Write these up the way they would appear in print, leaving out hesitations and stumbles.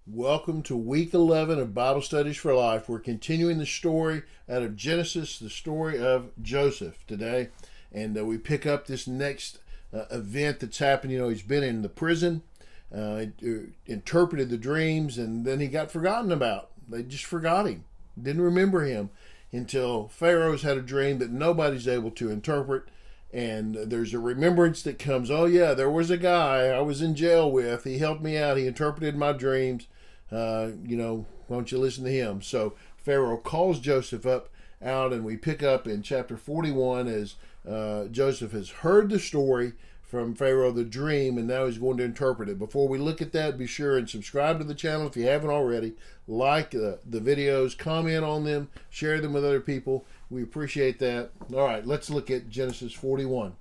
Welcome to week 11 of Bible Studies for Life. We're continuing the story out of Genesis, the story of Joseph today. And we pick up this next event that's happened. He's been in the prison, interpreted the dreams, and then he got forgotten about. They just forgot him, didn't remember him until Pharaoh's had a dream that nobody's able to interpret. And there's a remembrance that comes, oh yeah, there was a guy I was in jail with. He helped me out. He interpreted my dreams. Why don't you listen to him? So Pharaoh calls Joseph out, and we pick up in chapter 41 as Joseph has heard the story from Pharaoh, the dream, and now he's going to interpret it. Before we look at that, be sure and subscribe to the channel if you haven't already. Like the videos, comment on them, share them with other people. We appreciate that. All right, let's look at Genesis 41. It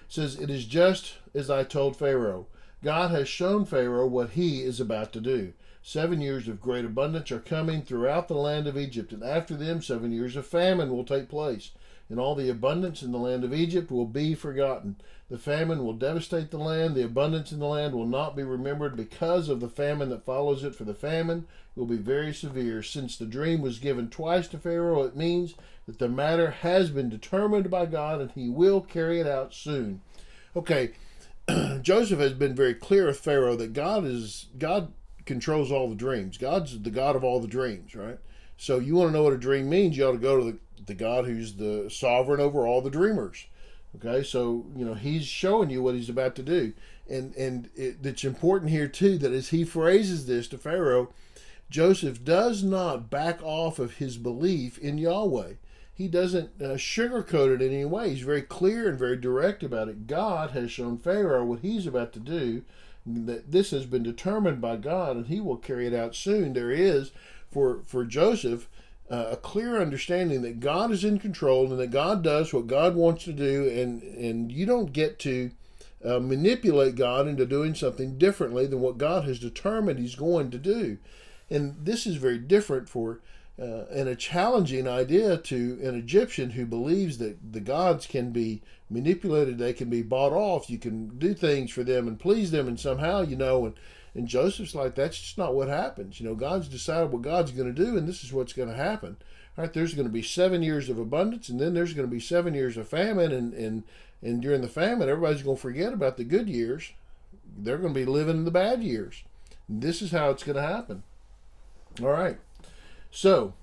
says, "It is just as I told Pharaoh. God has shown Pharaoh what he is about to do. 7 years of great abundance are coming throughout the land of Egypt, and after them 7 years of famine will take place. And all the abundance in the land of Egypt will be forgotten. The famine will devastate the land. The abundance in the land will not be remembered because of the famine that follows it, for the famine will be very severe. Since the dream was given twice to Pharaoh, it means that the matter has been determined by God, and he will carry it out soon." Okay, Joseph has been very clear with Pharaoh that God controls all the dreams. God's the God of all the dreams, right? So you want to know what a dream means, you ought to go to the God who's the sovereign over all the dreamers. Okay, so he's showing you what he's about to do, and it's important here too that as he phrases this to Pharaoh, Joseph does not back off of his belief in Yahweh. He doesn't sugarcoat it in any way. He's very clear and very direct about it. God has shown Pharaoh what he's about to do, that this has been determined by God, and he will carry it out soon. There is, for Joseph, a clear understanding that God is in control and that God does what God wants to do, and you don't get to manipulate God into doing something differently than what God has determined he's going to do. And this is very different and a challenging idea to an Egyptian who believes that the gods can be manipulated, they can be bought off, you can do things for them and please them, and somehow, and Joseph's like, that's just not what happens. God's decided what God's going to do, and this is what's going to happen. All right, there's going to be 7 years of abundance, and then there's going to be 7 years of famine, and during the famine, everybody's going to forget about the good years. They're going to be living in the bad years. This is how it's going to happen. All right. So,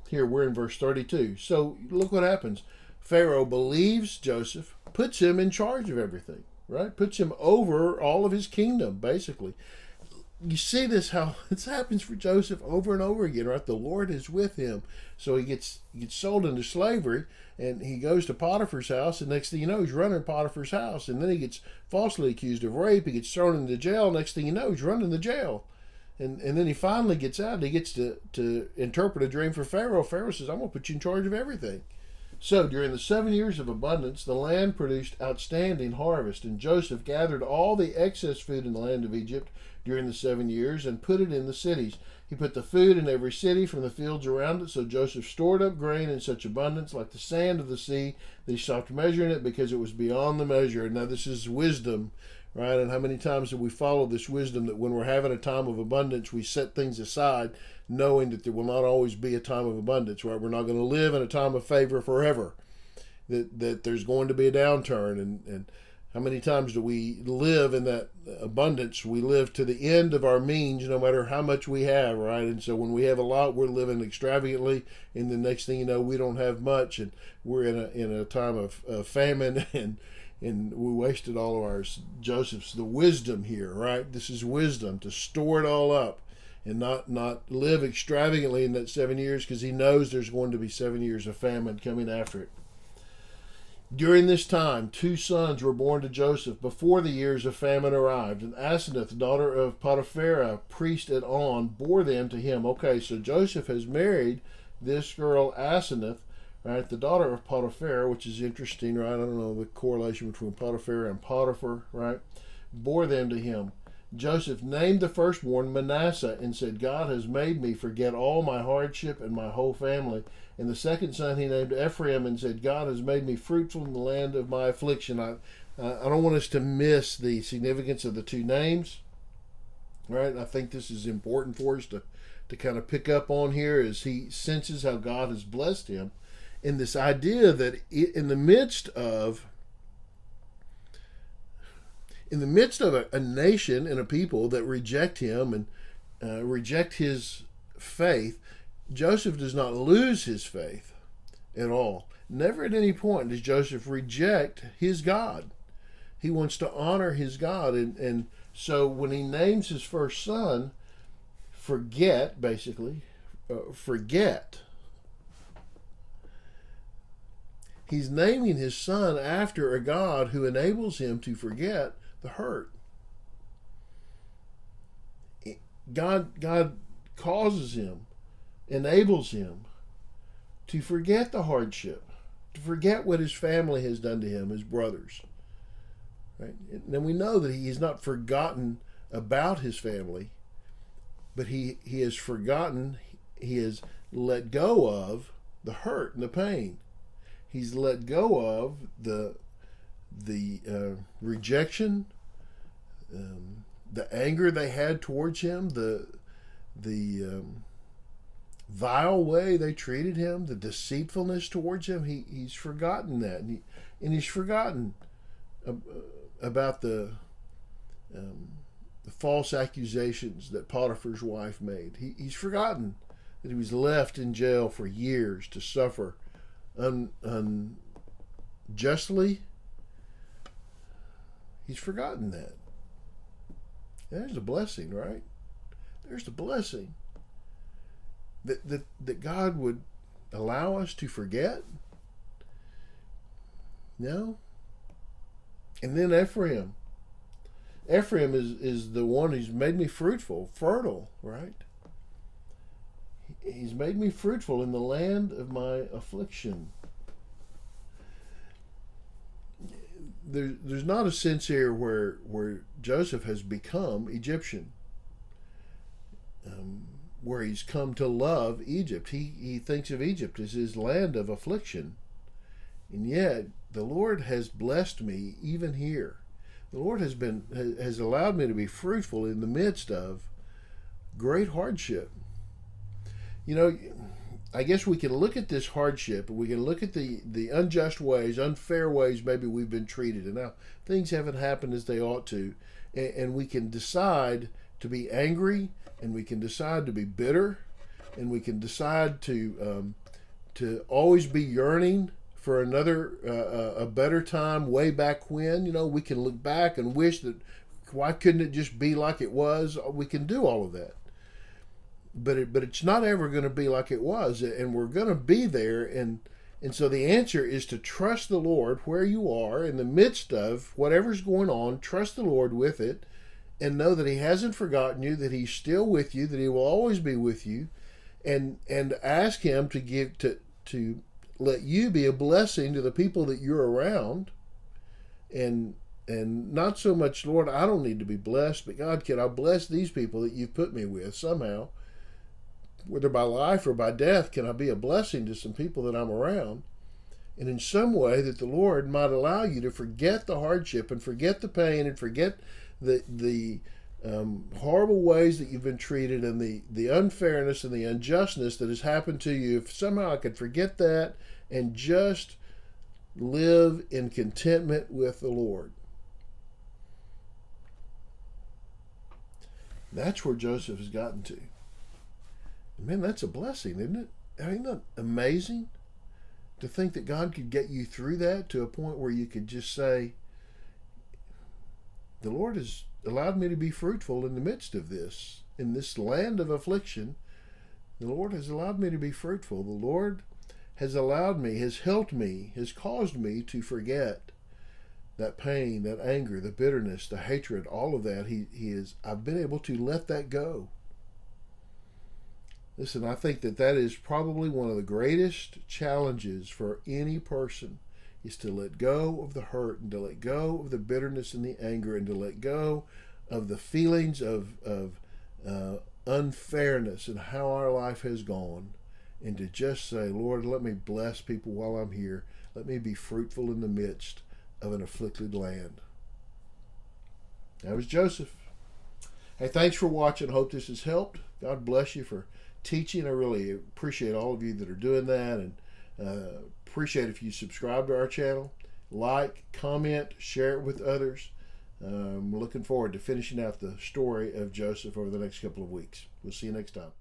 here we're in verse 32. So, look what happens. Pharaoh believes Joseph, puts him in charge of everything, right? Puts him over all of his kingdom, basically. You see this, how this happens for Joseph over and over again, right? The Lord is with him. So he gets sold into slavery, and he goes to Potiphar's house, and next thing you know, he's running Potiphar's house, and then he gets falsely accused of rape, he gets thrown into jail, next thing you know, he's running the jail. And then he finally gets out, and he gets to interpret a dream for Pharaoh. Pharaoh says, I'm going to put you in charge of everything. So during the 7 years of abundance, the land produced outstanding harvest, and Joseph gathered all the excess food in the land of Egypt during the 7 years and put it in the cities. He put the food in every city from the fields around it, so Joseph stored up grain in such abundance like the sand of the sea that he stopped measuring it because it was beyond the measure. Now this is wisdom, right? And how many times have we followed this wisdom that when we're having a time of abundance, we set things aside knowing that there will not always be a time of abundance, right? We're not going to live in a time of favor forever, that there's going to be a downturn. And how many times do we live in that abundance? We live to the end of our means, no matter how much we have, right? And so when we have a lot, we're living extravagantly, and the next thing you know, we don't have much, and we're in a time of famine, and we wasted all of ours. Joseph's the wisdom here, right? This is wisdom, to store it all up and not live extravagantly in that 7 years, because he knows there's going to be 7 years of famine coming after it. During this time, 2 sons were born to Joseph before the years of famine arrived, and Asenath, daughter of Potiphar, priest at On, bore them to him. Okay, so Joseph has married this girl Asenath, right, the daughter of Potiphar, which is interesting, right? I don't know the correlation between Potiphar and Potiphar, right? Bore them to him. Joseph named the firstborn Manasseh and said, God has made me forget all my hardship and my whole family. And the second son he named Ephraim and said, God has made me fruitful in the land of my affliction. I don't want us to miss the significance of the two names. right? I think this is important for us to kind of pick up on here as he senses how God has blessed him. And this idea that in the midst of a nation and a people that reject him and reject his faith, Joseph does not lose his faith at all. Never at any point does Joseph reject his God. He wants to honor his God. And so when he names his first son, forget, he's naming his son after a God who enables him to forget the hurt. God causes him, enables him to forget the hardship, to forget what his family has done to him, his brothers. Right? And we know that he has not forgotten about his family, but he has forgotten, he has let go of the hurt and the pain. He's let go of the rejection, the anger they had towards him, the vile way they treated him, the deceitfulness towards him. He's forgotten that, and he's forgotten about the false accusations that Potiphar's wife made. He's forgotten that he was left in jail for years to suffer unjustly. He's forgotten that. There's a blessing, right? There's the blessing that God would allow us to forget. No. And then Ephraim is the one who's made me fertile, right? He's made me fruitful in the land of my affliction. There's not a sense here where Joseph has become Egyptian, where he's come to love Egypt. He thinks of Egypt as his land of affliction. And yet, the Lord has blessed me even here. The Lord has allowed me to be fruitful in the midst of great hardship. You know, I guess we can look at this hardship, and we can look at the unjust ways, unfair ways maybe we've been treated, and now things haven't happened as they ought to, and we can decide to be angry, and we can decide to be bitter, and we can decide to always be yearning for another a better time way back when. You know, we can look back and wish that why couldn't it just be like it was? We can do all of that. But it's not ever going to be like it was, and we're going to be there, and so the answer is to trust the Lord where you are in the midst of whatever's going on. Trust the Lord with it, and know that He hasn't forgotten you, that He's still with you, that He will always be with you, and ask Him to let you be a blessing to the people that you're around, and not so much, Lord, I don't need to be blessed, but God, can I bless these people that you've put me with somehow? Whether by life or by death, can I be a blessing to some people that I'm around? And in some way that the Lord might allow you to forget the hardship and forget the pain and forget the horrible ways that you've been treated and the unfairness and the unjustness that has happened to you. If somehow I could forget that and just live in contentment with the Lord. That's where Joseph has gotten to. Man, that's a blessing, isn't it? Ain't that amazing to think that God could get you through that to a point where you could just say, the Lord has allowed me to be fruitful in the midst of this, in this land of affliction. The Lord has allowed me to be fruitful. The Lord has allowed me, has helped me, has caused me to forget that pain, that anger, the bitterness, the hatred, all of that. I've been able to let that go. Listen, I think that is probably one of the greatest challenges for any person, is to let go of the hurt and to let go of the bitterness and the anger and to let go of the feelings of unfairness and how our life has gone, and to just say, Lord, let me bless people while I'm here. Let me be fruitful in the midst of an afflicted land. That was Joseph. Hey, thanks for watching. Hope this has helped. God bless you for teaching. I really appreciate all of you that are doing that, and appreciate if you subscribe to our channel, like, comment, share it with others. We're looking forward to finishing out the story of Joseph over the next couple of weeks. We'll see you next time.